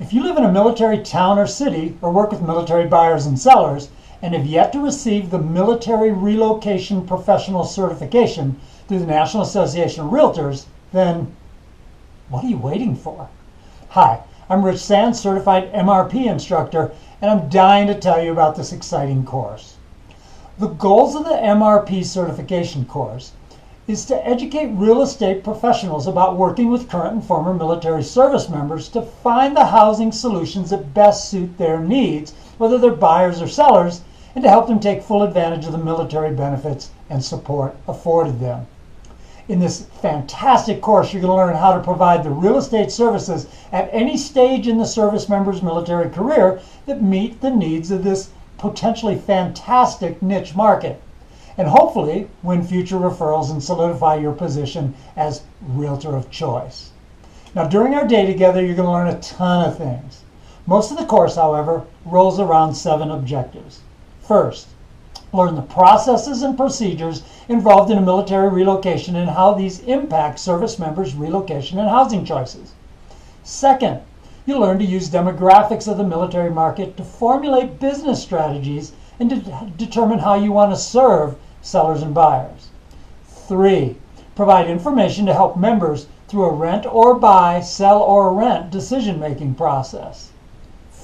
If you live in a military town or city or work with military buyers and sellers and have yet to receive the Military Relocation Professional Certification through the National Association of Realtors, then what are you waiting for? Hi, I'm Rich Sands, certified MRP instructor, and I'm dying to tell you about this exciting course. The goals of the MRP certification course is to educate real estate professionals about working with current and former military service members to find the housing solutions that best suit their needs, whether they're buyers or sellers, and to help them take full advantage of the military benefits and support afforded them. In this fantastic course, you're going to learn how to provide the real estate services at any stage in the service member's military career that meet the needs of this potentially fantastic niche market, and hopefully win future referrals and solidify your position as realtor of choice. Now, during our day together, you're going to learn a ton of things. Most of the course, however, rolls around 7 objectives. First, learn the processes and procedures involved in a military relocation and how these impact service members' relocation and housing choices. Second, you'll learn to use demographics of the military market to formulate business strategies and to determine how you want to serve sellers and buyers. 3, provide information to help members through a rent or buy, sell or rent decision-making process.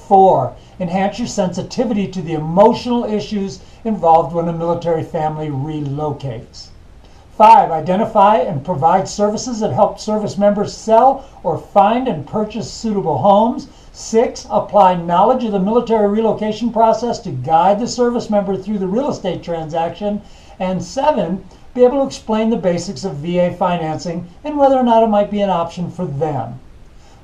4, enhance your sensitivity to the emotional issues involved when a military family relocates. 5, identify and provide services that help service members sell or find and purchase suitable homes. 6, apply knowledge of the military relocation process to guide the service member through the real estate transaction. And 7, be able to explain the basics of VA financing and whether or not it might be an option for them.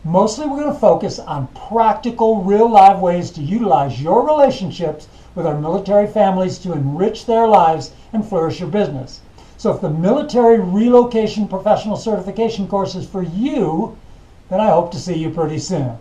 Mostly we're going to focus on practical, real-life ways to utilize your relationships with our military families to enrich their lives and flourish your business. So if the Military Relocation Professional Certification course is for you, then I hope to see you pretty soon.